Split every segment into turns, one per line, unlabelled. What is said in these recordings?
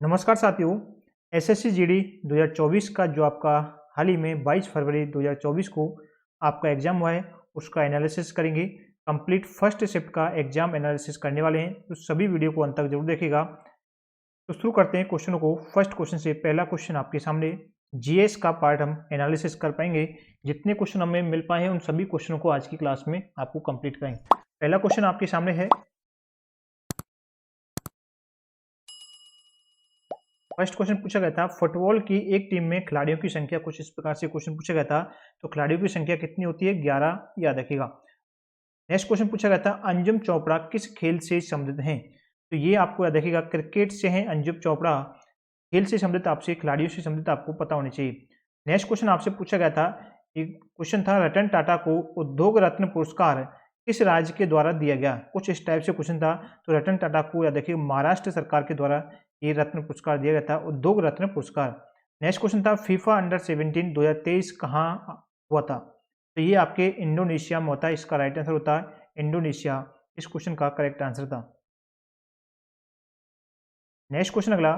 नमस्कार साथियों। SSC GD 2024 का जो आपका हाल ही में 22 फरवरी 2024 को आपका एग्जाम हुआ है, उसका एनालिसिस करेंगे। कंप्लीट फर्स्ट शिफ्ट का एग्जाम एनालिसिस करने वाले हैं, तो सभी वीडियो को अंत तक जरूर देखिएगा। तो शुरू करते हैं क्वेश्चनों को। फर्स्ट क्वेश्चन से पहला क्वेश्चन आपके सामने जीएस का पार्ट हम एनालिसिस कर पाएंगे। जितने क्वेश्चन हमें मिल पाए हैं उन सभी क्वेश्चनों को आज की क्लास में आपको कंप्लीट करेंगे। पहला क्वेश्चन आपके सामने है। फर्स्ट क्वेश्चन पूछा गया था, फुटबॉल की एक टीम में खिलाड़ियों की संख्या, कुछ इस प्रकार से क्वेश्चन पूछा गया था। तो खिलाड़ियों की संख्या कितनी होती है? 11, याद रखिएगा। नेक्स्ट क्वेश्चन पूछा गया था, अंजुम चोपड़ा किस खेल से संबंधित हैं? तो ये आपको याद रखिएगा, क्रिकेट से हैं अंजुम चोपड़ा। खेल से संबंधित आपसे, खिलाड़ियों से संबंधित आपको पता होनी चाहिए। नेक्स्ट क्वेश्चन आपसे पूछा गया था, एक क्वेश्चन था, रतन टाटा को उद्योग रत्न पुरस्कार किस राज्य के द्वारा दिया गया? कुछ इस टाइप से क्वेश्चन था। तो रतन टाटा को याद रखिए महाराष्ट्र सरकार के द्वारा ये रत्न पुरस्कार दिया गया था, उद्योग रत्न पुरस्कार। नेक्स्ट क्वेश्चन था, फीफा अंडर 17 2023 कहाँ हुआ था? तो ये आपके इंडोनेशिया में होता है। इसका राइट आंसर होता है इंडोनेशिया। इस क्वेश्चन का करेक्ट आंसर था। नेक्स्ट क्वेश्चन अगला,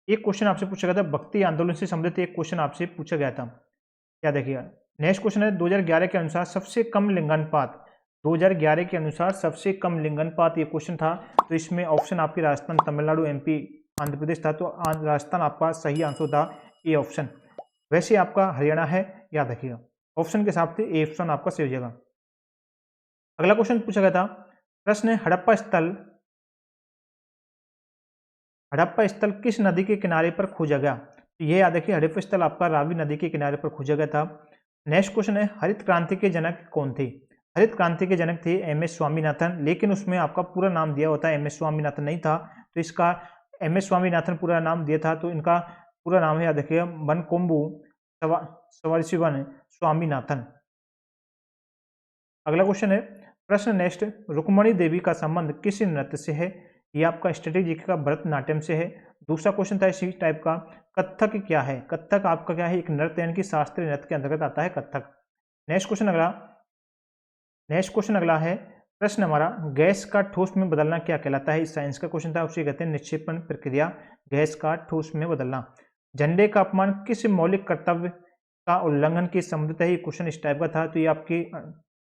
एक क्वेश्चन आपसे पूछा गया था, भक्ति आंदोलन से संबंधित एक क्वेश्चन आपसे पूछा गया था, याद रखिएगा। नेक्स्ट क्वेश्चन है, 2011 के अनुसार सबसे कम लिंगानुपात। 2011 के अनुसार सबसे कम लिंगानुपात ये क्वेश्चन था। तो इसमें ऑप्शन आपके राजस्थान, तमिलनाडु, एमपी, आंध्र प्रदेश था। तो राजस्थान आपका सही आंसर था, ए ऑप्शन। वैसे आपका हरियाणा है, याद रखिएगा। ऑप्शन के हिसाब से ए ऑप्शन आपका सही हो जाएगा। अगला क्वेश्चन पूछा गया था, प्रश्न है, हड़प्पा स्थल किस नदी के किनारे पर खोजा गया? तो ये याद रखिए, हड़प्पा स्थल आपका रावी नदी के किनारे पर खोजा गया था। नेक्स्ट क्वेश्चन है, हरित क्रांति के जनक कौन थे? हरित क्रांति के जनक थे एम एस स्वामीनाथन, लेकिन उसमें आपका पूरा नाम दिया होता है एम एस स्वामीनाथन नहीं था। तो इसका एम एस स्वामीनाथन पूरा नाम दिया था। तो इनका पूरा नाम है, याद रखिएगा, मनकोम्बू सवारीशिवन स्वामीनाथन। अगला क्वेश्चन है, प्रश्न नेक्स्ट, रुक्मणी देवी का संबंध किस नृत्य से है? ये आपका स्ट्रेटेजी का भरतनाट्यम से है। दूसरा क्वेश्चन था इसी टाइप का, कथक क्या है? कथक आपका क्या है? एक नृत्य, यानी कि शास्त्रीय नृत्य के अंतर्गत आता है कथक। नेक्स्ट क्वेश्चन अगला, है, प्रश्न हमारा, गैस का ठोस में बदलना क्या कहलाता है? इस साइंस का क्वेश्चन था, उसे कहते हैं निक्षेपण प्रक्रिया, गैस का ठोस में बदलना। झंडे का अपमान किस मौलिक कर्तव्य का उल्लंघन के संबंधित है? ये क्वेश्चन इस टाइप का था। तो ये आपके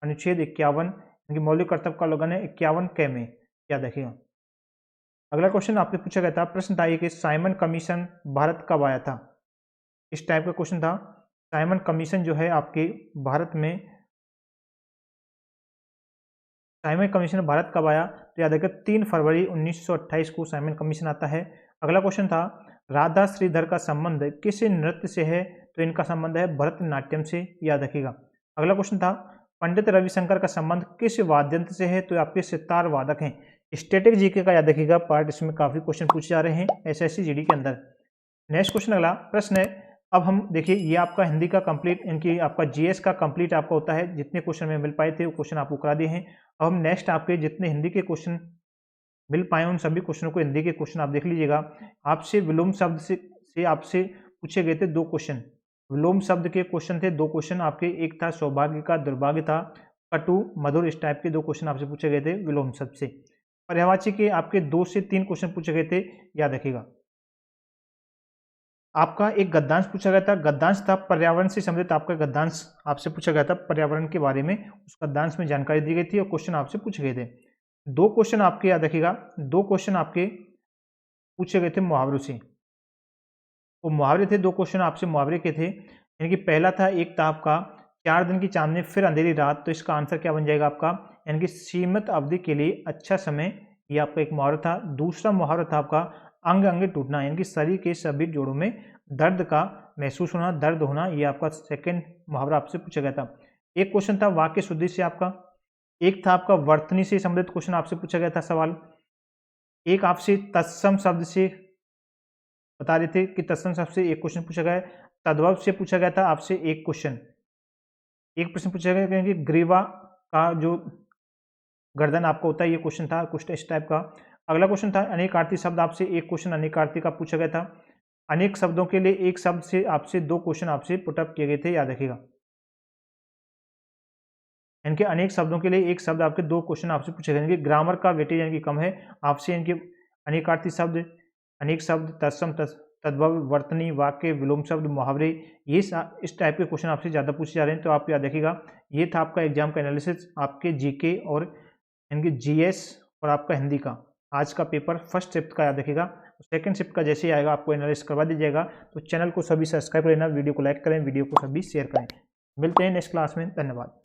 अनुच्छेद 51 मौलिक कर्तव्य का उल्लंघन है, 51 क में, याद रखिएगा। अगला क्वेश्चन आपसे पूछा गया था, प्रश्न था कि साइमन कमीशन भारत कब आया था? इस टाइप का क्वेश्चन था। साइमन कमीशन जो है आपके भारत में, साइमन कमीशन भारत कब आया? तो याद रखिए 3 फरवरी 1928 को साइमन कमीशन आता है। अगला क्वेश्चन था, राधा श्रीधर का संबंध किस नृत्य से है? तो इनका संबंध है भरतनाट्यम से, याद रखिएगा। अगला क्वेश्चन था, पंडित रविशंकर का संबंध किस वाद्य यंत्र से है? तो आपके सितार वादक हैं। स्टैटिक जीके का याद रखिएगा पार्ट, इसमें काफी क्वेश्चन पूछे जा रहे हैं एसएससी जीडी के अंदर। नेक्स्ट क्वेश्चन अगला प्रश्न है, अब हम देखिए, ये आपका हिंदी का कंप्लीट, इनकी आपका जीएस का कंप्लीट आपका होता है। जितने क्वेश्चन में मिल पाए थे वो क्वेश्चन आपको करा दिए हैं। अब हम नेक्स्ट आपके जितने हिंदी के क्वेश्चन मिल पाए उन सभी क्वेश्चनों को, हिंदी के क्वेश्चन आप देख लीजिएगा। आपसे विलोम शब्द से आपसे पूछे गए थे 2 क्वेश्चन। विलोम शब्द के क्वेश्चन थे 2 क्वेश्चन आपके, एक था सौभाग्य का, दुर्भाग्य था, कटु मधुर, इस टाइप के 2 क्वेश्चन आपसे पूछे गए थे विलोम शब्द से। पर्यायवाची के आपके 2 से 3 क्वेश्चन पूछे गए थे, याद रखिएगा। आपका एक गद्यांश पूछा गया था, गद्यांश था पर्यावरण से संबंधित। आपका गद्यांश आपसे पूछा गया था पर्यावरण के बारे में, उस गद्यांश में जानकारी दी गई थी और क्वेश्चन आपसे पूछे गए थे। 2 क्वेश्चन आपके, याद रखिएगा, 2 क्वेश्चन आपके पूछे गए थे मुहावरों से। वो मुहावरे थे, 2 क्वेश्चन आपसे मुहावरे के थे। यानी कि पहला था, एक था आपका 4 दिन की चांदनी फिर अंधेरी रात। तो इसका आंसर क्या बन जाएगा आपका? यानी कि सीमित अवधि के लिए अच्छा समय, ये आपका एक मुहावरा था। दूसरा मुहावरा था आपका अंग अंग टूटना, यानी कि शरीर के सभी जोड़ों में दर्द का महसूस होना, दर्द होना, ये आपका सेकंड मुहावरा आपसे पूछा गया था। एक क्वेश्चन था वाक्य शुद्धि से आपका, एक था आपका वर्तनी से संबंधित क्वेश्चन आपसे पूछा गया था सवाल, एक आपसे तत्सम शब्द से बता रहे थे कि तत्सम शब्द से एक क्वेश्चन पूछा गया है। तद्भव से पूछा गया था आपसे एक क्वेश्चन, एक प्रश्न पूछा गया कि ग्रीवा का जो गर्दन आपका होता है, ये क्वेश्चन था कुछ इस टाइप का। अगला क्वेश्चन था अनेकार्थी शब्द, आपसे एक क्वेश्चन अनेकार्थी का पूछा गया था। अनेक शब्दों के लिए एक शब्द से आपसे 2 क्वेश्चन आपसे पुटअप किए गए थे, याद रखिएगा। इनके अनेक शब्दों के लिए एक शब्द आपके 2 क्वेश्चन आपसे पूछे गए। ग्रामर का वेटेज यानी कि कम है, आपसे इनके अनेकार्थी शब्द अनेक शब्द, तत्सम, तद्भव, वर्तनी, वाक्य, विलोम शब्द, मुहावरे, ये इस टाइप के क्वेश्चन आपसे ज़्यादा पूछे जा रहे हैं। तो आप याद रखिएगा, ये था आपका एग्जाम का एनालिसिस आपके जीके और इनके जीएस और आपका हिंदी का। आज का पेपर फर्स्ट शिफ्ट का याद रखिएगा, सेकंड शिफ्ट का जैसे ही आएगा आपको एनालिसिस करवा दीजिएगा। तो चैनल को सभी सब्सक्राइब कर लेना, वीडियो को लाइक करें, वीडियो को सभी शेयर करें। मिलते हैं नेक्स्ट क्लास में, धन्यवाद।